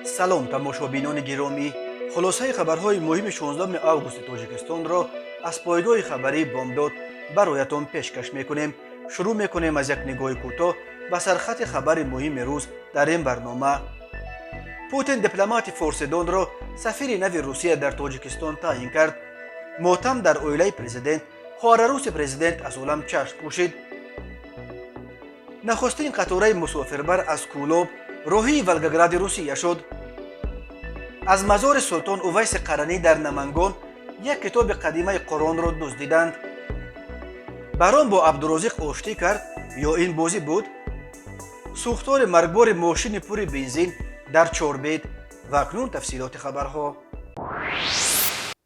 салом тамошобинони гиромӣ, хулосаи хабарҳои муҳими 16 августи тоҷикистонро аз пойгоҳи хабарии бомдод бароятон пешкаш мекунем. шурӯъ мекунем аз як нигоҳи кӯтоҳ ба сархати хабари муҳими рӯз дар ин барнома. путин дипломати форсидонро сафири нави русия дар тоҷикистон таъин кард. мотам дар оилаи президент, хоҳараруси президент аз олам чашм пӯшид. нахустин қатораи мусофирбар аз кӯлоб роҳии волгогради русия шуд. аз мазори султон увайси қаранӣ дар намангон як китоби қадимаи қуръонро дуздиданд. барон бо абдурозиқ оштӣ кард ё ин бозӣ буд? сӯхтори маргбори мошини пури бензин дар чорбед. ва акнун тафсилоти хабарҳо.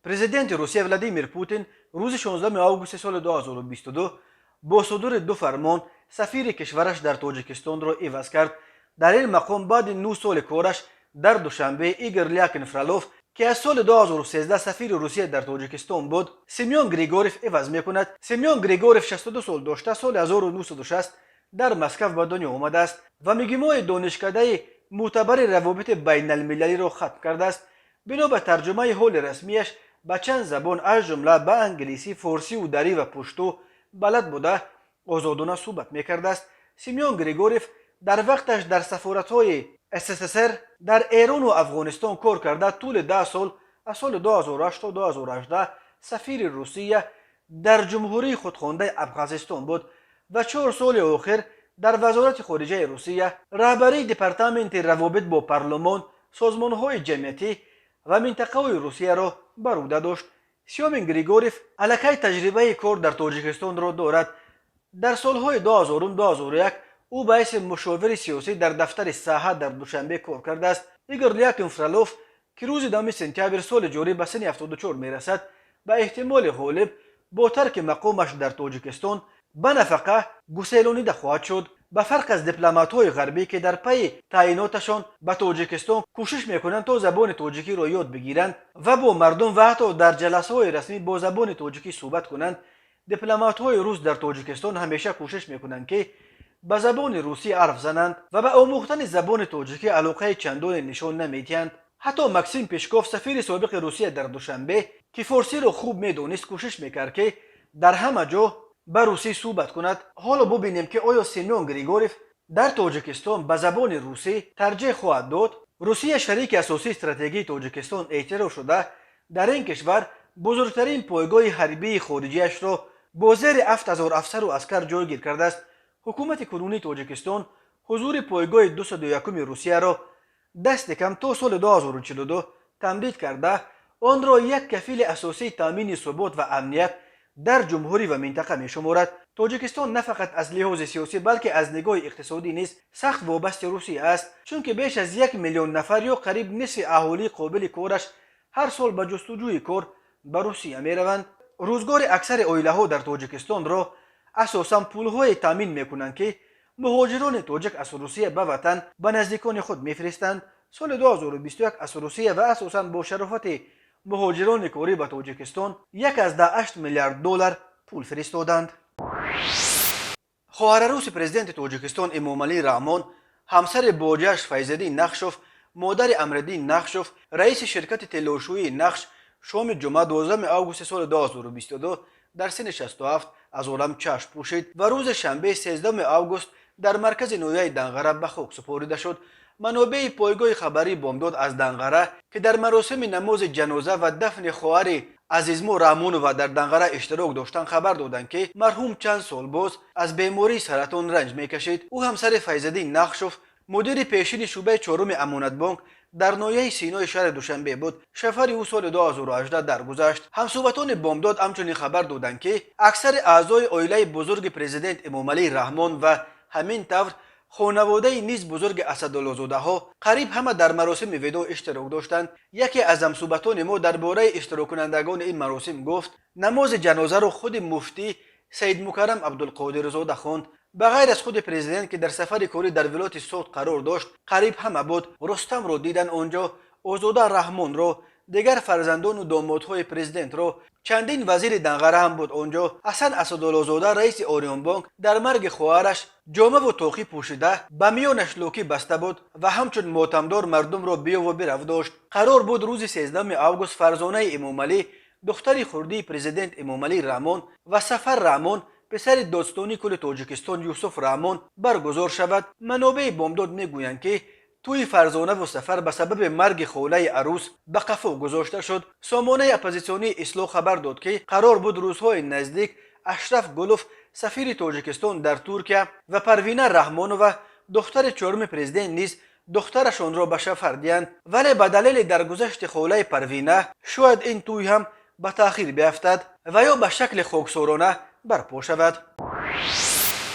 президенти русия Владимир Путин рӯзи 16 августи соли 2022 бо судури ду фармон сафири кишвараш дар тоҷикистонро иваз кард. дар ин мақом баъди 9 соли кораш дар душанбе Игор Лякин Фролов, ки аз соли 2013 сафири русия дар тоҷикистон буд, Семён Григорьев иваз мекунад. Семён Григорьев 62 сол дошта соли 1960 дар Москав ба дунё омадааст ва мигимои донишкадаи мӯътабари равобити байналмилалиро хатм кардааст. бино ба тарҷумаи ҳоли расмияш ба чанд забон аз ҷумла ба англисӣ, форсиву дарӣ ва пушту балад буда озодона суҳбат мекардааст. Семён Григорьев дар вақташ дар сафоратҳои СССР дар Эрону Афғонистон кор карда тӯли 10 сол аз соли 2008 то 2018 сафири Русия дар ҷумҳурии худхондаи Абхазистон буд ва 4 соли охир дар вазорати хориҷаи Русия раҳбарии департаменти равобит бо парлумон, созмонҳои ҷамъиятӣ ва минтақаҳои Русияро бар ӯҳда дошт. Семён Григорьев аллакай таҷрибаи кор дар Тоҷикистонро дорад. дар солҳои 2000-2001 ӯ ба ҳайси мушовири сиёсӣ дар дафтари Саҳа дар Душанбе кор кардааст. Игор Лякин Фролов, ки рӯзи 2 сентябр соли ҷорӣ ба синни 74 мерасад, ба эҳтимоли ғолиб бо тарки мақомаш дар Тоҷикистон ба нафақа гуселонида хоҳад шуд. ба фарқ аз дипломатҳои ғарбӣ, ки дар пайи таъиноташон ба Тоҷикистон кӯшиш мекунанд то забони тоҷикиро ёд бигиранд ва бо мардум ва ҳатто дар ҷаласаҳои расмӣ бо забони тоҷикӣ суҳбат кунанд, дипломатҳои рус дар Тоҷикистон ҳамеша кӯшиш мекунанд ки ба забони русӣ ҳарф зананд ва ба омӯхтани забони тоҷикӣ алоқаи чандоне нишон намедиҳанд. ҳатто Максим Пешков, сафири собиқи Русия дар Душанбе, ки форсиро хуб медонист, кӯшиш мекард ки дар ҳама ҷо ба русӣ суҳбат кунад. ҳоло бубинем ки оё Семён Григорьев дар Тоҷикистон ба забони русӣ тарҷеҳ хоҳад дод. Русия шарики асосии стратегии Тоҷикистон эътироф шуда, дар ин кишвар бузургтарин пойгоҳи ҳарбии хориҷиашро бо зери 7000 афсару аскар ҷойгир кардааст. ҳукумати кунунии Тоҷикистон ҳузури пойгоҳи 201 Русияро дасти кам то соли 2042 тамдид карда, онро як кафили асосии таъмини собот ва амният дар ҷумҳурӣ ва минтақа мешуморад. Тоҷикистон на фақат аз лиҳози сиёсӣ, балки аз нигоҳи иқтисодӣ низ сахт вобасти Русия аст, чунки беш аз 1 миллион нафар ё қариб нисфи аҳолии қобили кораш ҳар сол ба ҷустуҷӯи кор ба Русия мераванд. рӯзгори аксари оилаҳо дар Тоҷикистонро асосан пулҳое таъмин мекунанд, ки муҳоҷирони тоҷик аз Русия ба ватан ба наздикони худ мефиристанд. соли 2021 аз Русия ва асосан бо шарофати муҳоҷирони корӣ ба Тоҷикистон $1.8 миллиард пул фиристоданд. хоҳараруси президенти Тоҷикистон Эмомалӣ Раҳмон, ҳамсари боҷааш Файзиддин Нахшов, модари Амриддин Нахшов, раиси ширкати тиллошӯии Нахш шоми ҷумъа 12 августи соли 2022 дар синни 67 аз олам чашм пӯшид ва рӯзи шанбе 13 август дар маркази ноҳияи Данғара ба хок супорида шуд. манобеи пойгоҳи хабарии бомдод аз Данғара, ки дар маросими намози ҷаноза ва дафни хоҳари Азизмо Раҳмонова дар Данғара иштирок доштанд, хабар доданд, ки марҳум чанд сол боз аз бемории саратон ранҷ мекашид. ӯ ҳамсари Файзиддин Нахшов, мудири пешини шӯъбаи 4 Амонатбонк дар ноҳияи Синои шаҳри Душанбе буд. шафари ӯ соли 2018 даргузашт. ҳамсуҳбатони бомдод ҳамчунин хабар доданд, ки аксари аъзои оилаи бузурги президент Эмомалӣ Раҳмон ва ҳамин тавр хонаводаи низ бузурги Асадуллозодаҳо қариб ҳама дар маросими видо иштирок доштанд. яке аз ҳамсуҳбатони мо дар бораи иштироккунандагони ин маросим гуфт, намози ҷанозаро худи муфтӣ Саидмукаррам Абдулқодирзода хонд. ба ғайр аз худи президент, ки дар сафари корӣ дар вилояти Согд қарор дошт, қариб ҳама буд. Рустамро дидан онҷо, Озода Раҳмонро, دیگر فرزندان و دامادهای پرزیدنت را چندین وزیر دنقره هم بود آنجا. حسن اسدالله‌زاده رئیس اوریون بانک در مرگ خواهرش جامه و طاقی پوشیده به میانش لوکی بسته بود و همچون ماتمدار مردم را بیا و برو داشت. قرار بود روز 13 آگوست فرزانه امامعلی دختر خردی پرزیدنت امامعلی رحمان و سفر رحمان پسر دادستانی کل تاجیکستان یوسف رحمان برگزار شود. منابع بامداد میگویند که توی فرزانه و سفر به سبب مرگ خوله عروس به قفا گذاشته شد. سامانه اپوزیسیونی اصلاح خبر داد که قرار بود روزهای نزدیک اشرف گلوف سفیر تاجیکستان در ترکیه و پروینه رحمانووا دختر چهارم پرزیدنت نیز دخترشان را به سفر دهند، ولی به دلیل درگذشت خوله پروینه شاید این توی هم به تأخیر بیفتد و یا به شکل خاکسارانه برپا شود.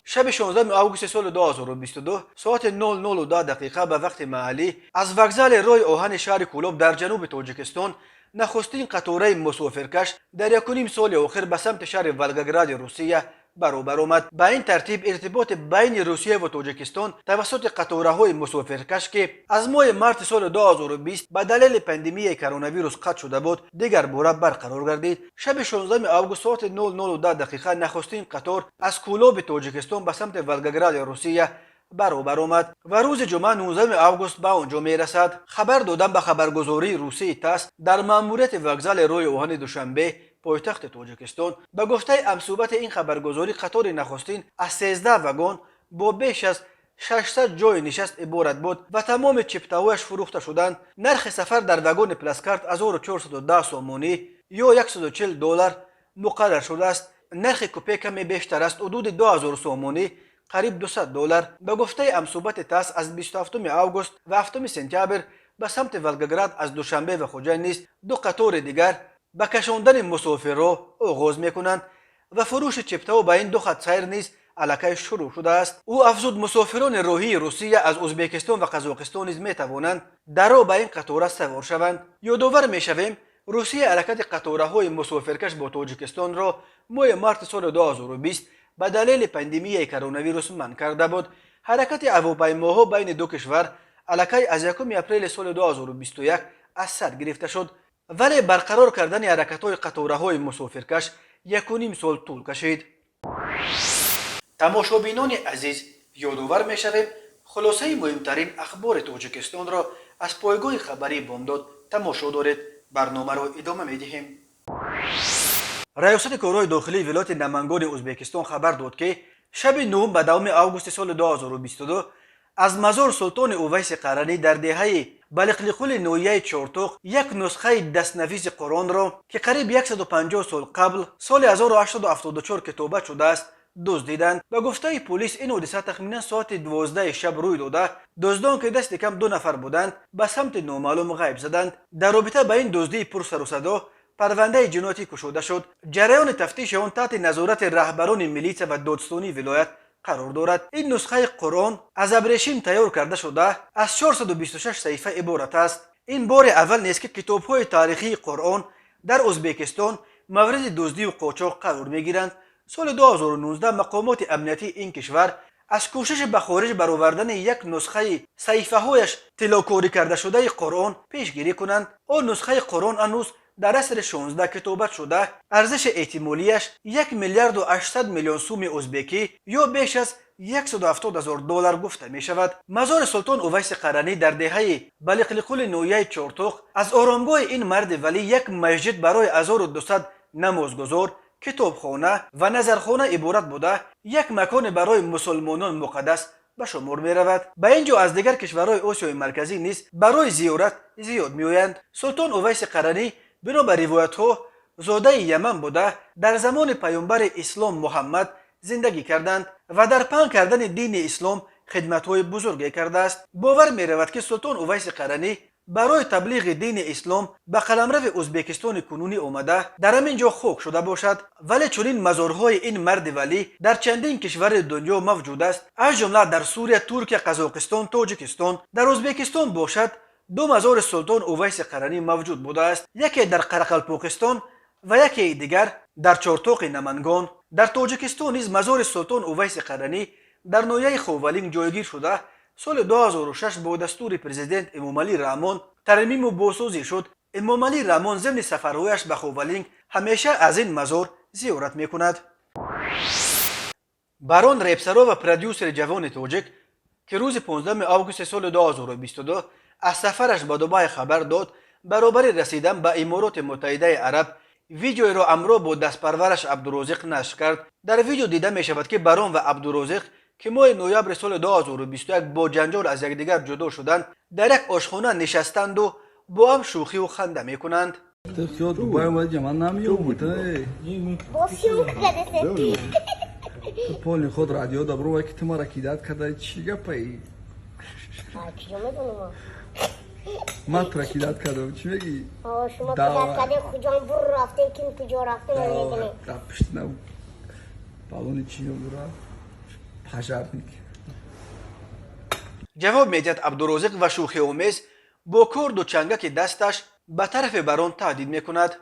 شب 16 آگوست سال 2022 ساعت 00:10 به وقت محلی از وокزال روی آهن شهر کولوب در جنوب تاجیکستان نخستین قطاره مسافرکش در یکونیم سال آخر به سمت شهر ولگاگراد روسیه برابر آمد. به این ترتیب ارتباط بین روسیه و تاجیکستان توسط قطاره‌های مسافرکش که از ماه مارس سال 2020 به دلیل پاندمی کرونا ویروس قطع شده بود دیگر باره برقرار گردید. شب 16 آگوست ساعت 00:10 نخستین قطار از کولوب تاجیکستان به سمت ولگاگراد روسیه برابر آمد و روز جمعه 19 آگوست به آنجا میرسد. خبر دادن به خبرگزاری روسی تاس در ماموریت وокزال روی آهن دوشنبه پایتخت تاجیکستان به گفته منصوبت این خبرگزاری قطار نخستین از 13 واگن با بیش از 600 جای نشست عبارت بود و تمام چپتاویش فروخته شدند. نرخ سفر در واگن پلاسکارت 1410 سومونی یا $140 مقرر شده است. نرخ کوپه کمی بیشتر است، حدود 2000 سومونی قریب $200. به گفته منصوبت تاس از 27 آگوست و 7 سپتامبر به سمت ولگاگراد از دوشنبه و خوجند نیز دو قطار دیگر به کشاندن مسافر را آغاز میکنند و فروش چپتاو به این دو خط سیر نیز الکی شروع شده است. او افزود مسافران راهی روسیه از ازبکستان و قزاقستان نیز میتوانند درو به این قطار سوار شوند. یادآور میشویم روسیه حرکت قطارهای مسافرکش با تاجیکستان را ماه مارس سال 2020 به دلیل پاندمی کرونا ویروس منع کرده بود. حرکت هواپیماها بین دو کشور الکی از 1 اپریل سال 2021 از سر گرفته شد، ولی برقرار کردن حرکت‌های قطارهای مسافرکش 1.5 سال طول کشید. تماشابینان عزیز، یادآور می‌شویم خلاصه مهمترین اخبار تاجیکستان را از پایگاه خبری بامداد تماشا دارید. برنامه را ادامه می‌دهیم. ریاست کارهای داخلی ولایت نمنگان ازبکستان خبر داد که شب 9 به 2 آگوست سال 2022 از مزار سلطان اویس قرنی در دهه بلقلیقول نویه چارتوق یک نسخه دستنویس قرآن را که قریب 150 سال قبل سال 1874 کتابت شده است دزدیدند. به گفته پلیس این حادثه تخمینا ساعت 12 شب روی داده. دزدان که دست کم 2 نفر بودند به سمت نامعلوم غیب زدند. در رابطه با این دزدی پر سر و صدا پرونده جنایتی گشوده شد. جریان تفتیش آن تحت نظارت رهبران میلیس و دادستانی ولایت قرار دارد. این نسخه قرآن از ابریشم تیار کرده شده از 426 صفحه عبارت است. این بار اول نیست که کتاب‌های تاریخی قرآن در ازبکستان مورد دزدی و قاچاق قرار می‌گیرند. سال 2019 مقامات امنیتی این کشور از کوشش به خارج برآوردن یک نسخه صفحه‌هایش طلاکاری کرده شده قرآن پیشگیری کنند. آن نسخه قرآن هنوز در عصر 16 کتابت شده. ارزش احتمالیش 1,800,000,000 سوم ازبکی یا بیش از $170,000 گفته می شود. مزار سلطان اویس قرنی در دهه بلقلیقول نویه چارتوق از آرامگاه این مرد ولی یک مسجد برای 1200 نمازگزار، کتابخانه و نظرخانه عبارت بوده یک مکان برای مسلمانان مقدس به شمار می رود. به اینجا از دیگر کشورهای آسیای مرکزی نیز برای زیارت زیاد می آیند. سلطان اویس قرنی بنابر روایت ها زاده یمن بوده در زمان پیامبر اسلام محمد زندگی کردند و در پنگ کردن دین اسلام خدمت‌های بزرگی کرده است. باور می رود که سلطان اویس قرنی برای تبلیغ دین اسلام به قلمرو ازبکستان کنونی آمده در همین جا خاک شده باشد، ولی چنین مزارهای این مرد ولی در چندین کشور دنیا موجود است، از جمله در سوریه، ترکیه، قزاقستان، تاجیکستان. در ازبکستان باشد 2 مزار سلطان اویس قرنی موجود بوده است، یکی در قرقلپوکستان و یکی دیگر در چارتوق نمنگان. در تاجیکستان نیز مزار سلطان اویس قرنی در نویه خوولینگ جایگیر شده. سال 2006 با دستور پرزیدنت امامعلی رحمان ترمیم و بازسازی شد. امام رامون ضمن سفرهایش به خوولینگ همیشه از این مزار زیارت میکند. بارون ریپسرو و پرودیوسر جوان توجک که روز 15 آگوست سال 2022 از سفرش به دبی خبر داد برابر رسیدن به امارات متحده عرب، ویدیوی را امرو با دستپرورش عبدالرزاق نشر کرد. در ویدیو دیده می شود که بارون و عبدالرزاق که ماه نوامبر سال 2021 با جنجال از یکدیگر جدا شدند، در یک آشخانه نشستند و با هم شوخی و خنده می کنند. پول خود رادیو دبرو که تو ما رکیدات کرده چی گپی؟ ما ترکیدات کردم چی میگی؟ شما کدات کرده کجا برو رفته کیم کجا رفته نمیدونی؟ پشت نو بالون چی برا پاشارنیک. جواب میدهد عبدالرزاق و شوخی آمیز با کرد و چنگک دستش به طرف بارون تهدید میکند.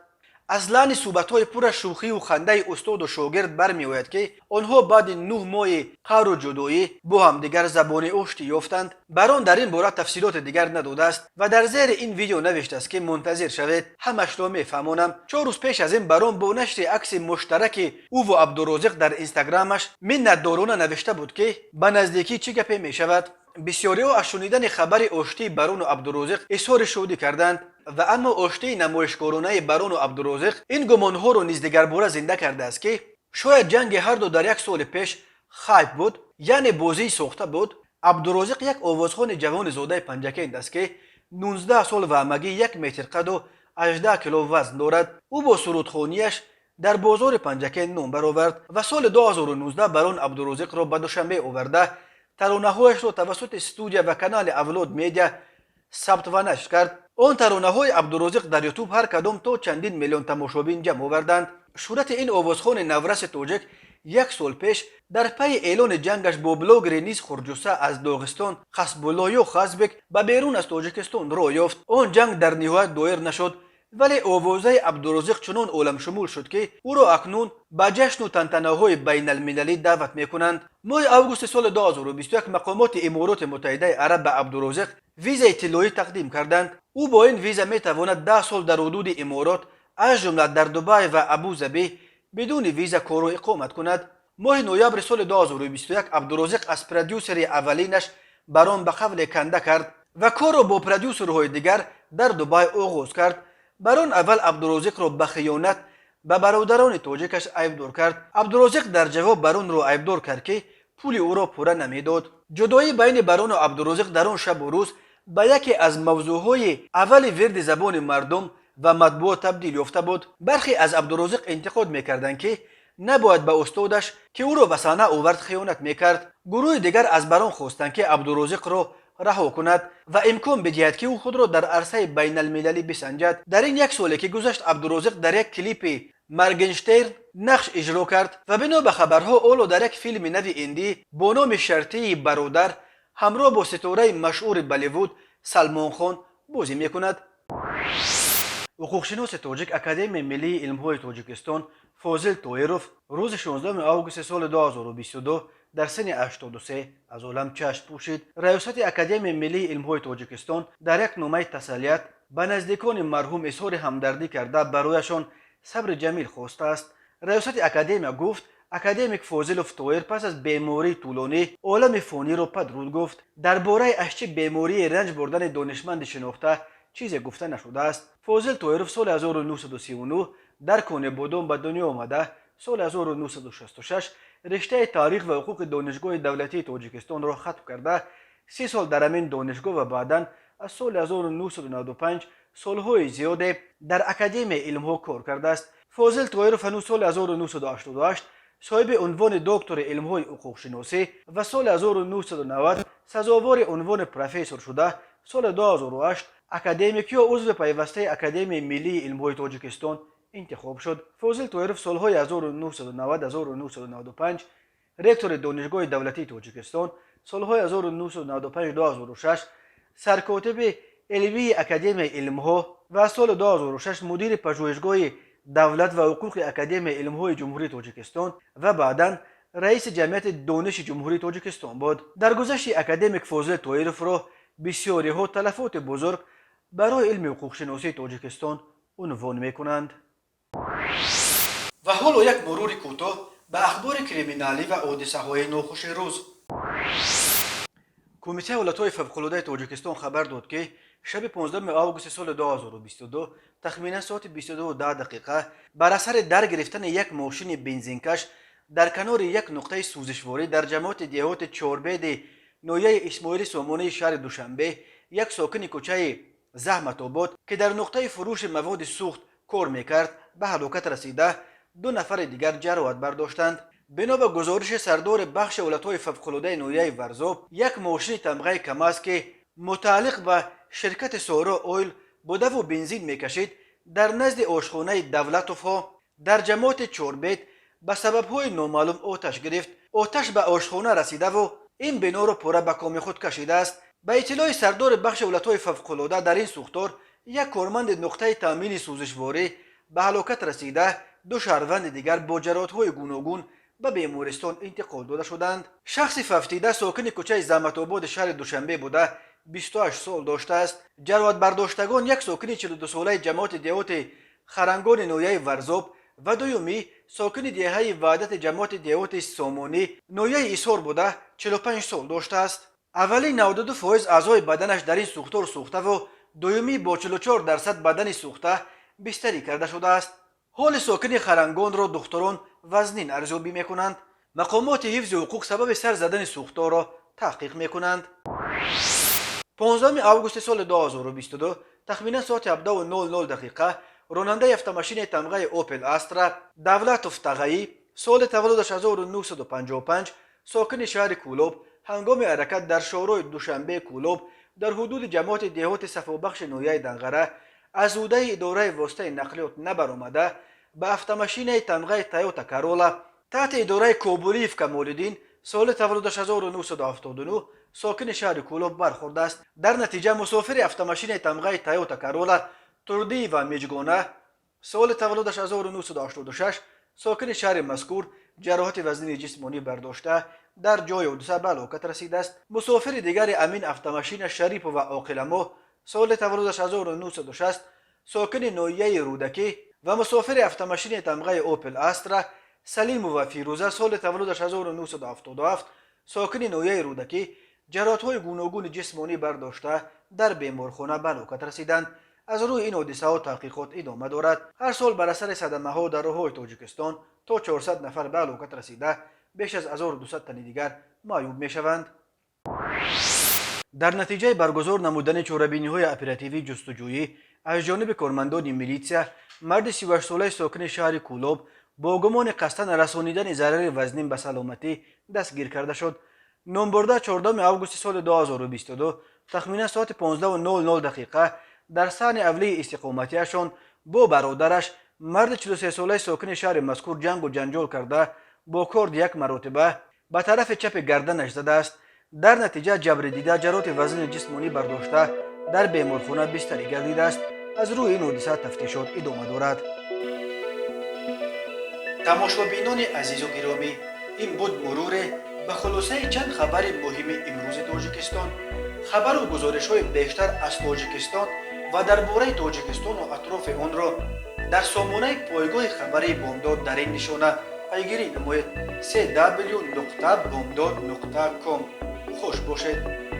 از لحن صحبت‌های پر از شوخی و خنده استاد و شاگرد برمی‌آید که آنها بعد 9 ماه قهر و جدایی با هم دیگر زبان آشتی یافتند. بارون در این باره تفصیلات دیگر نداده است و در زیر این ویدیو نوشته است که منتظر شوید همش را میفهمانم. 4 روز پیش از این بارون با نشر عکس مشترک او و عبدالرزاق در اینستاگرامش منتدارانه نوشته بود که به نزدیکی چه گپی می‌شود. بسیاری‌ها از شنیدن خبر آشتی بارون و عبدالرزاق اظهار شادی کردند و اما آشتی نمایشگرانه بارون و عبدالرزاق این گمانها را نیز دگرباره زنده کرده است که شاید جنگ هر دو در یک سال پیش خایب بود، یعنی بازی ساخته بود. عبدالرزاق یک آوازخوان جوان زاده پنجکند است که 19 سال و همگی 1 متر قد و 18 کیلو وزن دارد. او با سرودخوانیش در بازار پنجکند نام برآورد و سال 2019 بارون عبدالرزاق را به دوشنبه آورده ترانه‌هایش را توسط استودیو و کانال اولاد میدیا ثبت و نشر کرد. آن ترانه‌های عبدالرزاق در یوتیوب هر کدام تا چندین میلیون تماشابین جمع آوردند. شهرت این آوازخوان نورس توجک 1 سال پیش در پی اعلان جنگش با بلاگر نیز خورجوسه از داغستان خسبولایو خزبک به بیرون از تاجیکستان راه یافت. آن جنگ در نهایت دایر نشد، ولی آوازه عبدالرزاق چنان عالم شمول شد که او را اکنون به جشن و تنتنه‌های بین المللی دعوت میکنند. ماه آگوست سال 2021 مقامات امارات متحده عرب به عبدالرزاق ویزای طلایی تقدیم کردند. او با این ویزا میتواند 10 سال در حدود امارات از جمله در دبی و ابوظبی بدون ویزا کار و اقامت کند. ماه نوامبر سال 2021 عبدالرزاق از پرودیوسر اولینش بارون به قول کنده کرد و کار را با پرودیوسرهای دیگر در دبی آغاز کرد. بارون اول عبدالرزاق را به خیانت به برادران تاجیکش عیبدار کرد. عبدالرزاق در جواب بارون را عیبدار کرد که پول او را پوره نمیداد. جدایی بین بارون و عبدالرزاق در آن شب و روز به یکی از موضوعهای اول ورد زبان مردم و مطبوعات تبدیل یافته بود. برخی از عبدالرزاق انتقاد میکردند که نباید به استادش که او را به صحنه آورد خیانت میکرد. گروه دیگر از بارون خواستند که عبدالرزاق را رها کند و امکان بدهد که او خود را در عرصه بین المللی بسنجد. در این 1 سالی که گذشت عبدالرزاق در یک کلیپ مرگنشتیر نقش اجرا کرد و بنا به خبرها اولو در یک فیلم نو هندی با نام شرطی برادر همراه با ستاره مشهور بالیوود سلمان خان بازی میکند. حقوقشناس تاجیک اکادمی ملی علم‌های تاجیکستان فاضل طاهروف روز 16 آگوست سال 2022 در سن 83 از عالم چشم پوشید. ریاست اکادمی ملی علم‌های تاجیکستان در یک نامه تسلیت به نزدیکان مرحوم اظهار همدردی کرده برایشان صبر جمیل خواسته است. ریاست اکادمی گفت اکادمیک فاضلوف طاهر پس از بیماری طولانی عالم فانی را پدرود گفت. درباره از چه بیماری رنج بردن دانشمند شناخته چیزی گفته نشده است. فاضل طاهروف سال 1939 در کون بودم به دنیا آمده. سال 1966 رشته تاریخ و حقوق دانشگاه دولتی تاجیکستان را ختم کرده 30 سال در همین دانشگاه و بعداً از سال 1995 سالهای زیادی در اکادمی علم‌ها کار کرده است. فاضل طاهروف هنوز سال 1988 صاحب عنوان دکتر علم‌های حقوق شناسی و سال 1990 سزاوار عنوان پروفسور شده. سال 2008 اکادمیک یا عضو پیوسته اکادمی ملی علم‌های تاجیکستان انتخاب شد. فاضل طاهروف سالهای 1990 1995 رکتور دانشگاه دولتی تاجیکستان، سالهای 1995 2006 سرکاتب علمی اکادمی علم‌ها و سال 2006 مدیر پژوهشگاه دولت و حقوق اکادمی علم‌های جمهوری تاجیکستان و بعداً رئیس جمعیت دانش جمهوری تاجیکستان بود. در گذشت اکادمیک فاضل طاهروف را بسیاری‌ها تلفات بزرگ برای علم حقوق شناسی تاجیکستان عنوان میکنند. و حالا یک مرور کوتاه به اخبار کریمینالی و حادثه های ناخوش روز. کمیته حالتهای فوق‌العاده تاجیکستان خبر داد که شب 15 آگوست سال 2022 تخمینا ساعت 22:10 بر اثر در گرفتن یک ماشین بنزینکش در کنار یک نقطه سوزشواری در جماعت دیهات چاربید نویه اسماعیل سامانی شهر دوشنبه یک ساکن کوچه زحمت آباد که در نقطه فروش مواد سوخت کار میکرد به هلاکت رسیده، 2 نفر دیگر جراحت برداشتند. بنا به گزارش سردار بخش حالتهای فوق‌العاده نویه ورزاب، یک ماشین تمغه کماز که متعلق به شرکت سارا اویل بوده و بنزین میکشید در نزد آشخانه دولتوفا در جماعت چاربید به سبب‌های نامعلوم آتش گرفت. آتش به آشخانه رسیده و این بنا را پوره به کام خود کشیده است. به اطلاع سردار بخش حالتهای فوق‌العاده در این سوختار، یک کارمند نقطه تامین سوزشواری به هلاکت رسیده، 2 شهروند دیگر با جراحت‌های گوناگون به بیمارستان انتقال داده شدند. شخص ففتیده ساکن کوچه زحمت آباد شهر دوشنبه بوده، 28 سال داشته است. جراحت برداشتگان یک ساکن 42 ساله جماعت دیهات خرنگان نویه ورزاب و دومی ساکن دیهه وحدت جماعت دیهات سامانی نویه ایسار بوده، 45 سال داشته است. اولی 92% اعضای بدنش در این سوختار سوخته و دومی با 44% بدن سوخته بستری کرده شده است. حال ساکن خرنگان را دختران وزنین ارزیابی میکنند. مقامات حفظ حقوق سبب سر زدن سوختار را تحقیق میکنند. 15 آگوست سال 2022 تخمینا ساعت 17:00 راننده автомашین تمغه اوپل استرا دولتوف تغیی سال تولدش 1955 ساکن شهر کولوب هنگام حرکت در شهرهای دوشنبه کولوب در حدود جماعت دیهات صفابخش نویه دنغره از عهده اداره واسطه نقلیات نبرآمده به автомашین تمغه تویوتا کرولا تحت اداره کوبولیف کمال‌الدین سال تولدش 1979 ساکن شهر کولوب برخورده است. در نتیجه مسافر автомашین تمغه تویوتا کرولا توردی و میجگانه سال تولدش 1986 ساکن شهر مذکور جراحت وزنی جسمانی برداشته در جای حادثه به هلاکت رسیده است. مسافر دیگر امین автомашین شریف و عاقل‌ما سال تولدش 1960 ساکن نویه رودکی و مسافر автомашین تمغه اوپل استرا سلیم و فیروزه سال تولدش 1977 ساکن نویه رودکی جراحت‌های گوناگون جسمانی برداشته در بیمارخانه به هلاکت رسیدند. از روی این حادثه ها تحقیقات ادامه دارد. هر سال بر اثر صدمه ها در راه‌های تاجیکستان تا 400 نفر به هلاکت رسیده، بیش از 1200 تن دیگر معیوب می شوند. در نتیجه برگزار نمودن چاره‌بینی‌های اپراتیوی جستجویی از جانب کارمندان میلیتسیا، مرد 38 ساله ساکن شهر کولوب با گمان قصداً رسانیدن ضرر وزنین به سلامتی دستگیر کرده شد. نامبرده 14 آگوست سال 2022 تخمینا ساعت 15:00 در صحن اولیه استقامتیشان با برادرش مرد 43 ساله ساکن شهر مذکور جنگ و جنجال کرده با کارد 1 مرتبه به طرف چپ گردنش زده است. در نتیجه جبر دیده جراحت وزن جسمانی برداشته در بیمارخانه بستری گردیده است. از روی این حادثه تفتیشات ادامه دارد. تماشابینان عزیز و گرامی، این بود مرور به خلاصه چند خبر مهم امروز تاجیکستان. خبر و گزارش های بیشتر از تاجیکستان و درباره تاجیکستان و اطراف آن را در سامانه پایگاه خبری بامداد در این نشانه پیگیری نمایید: www.bomdad.com. خوش باشید.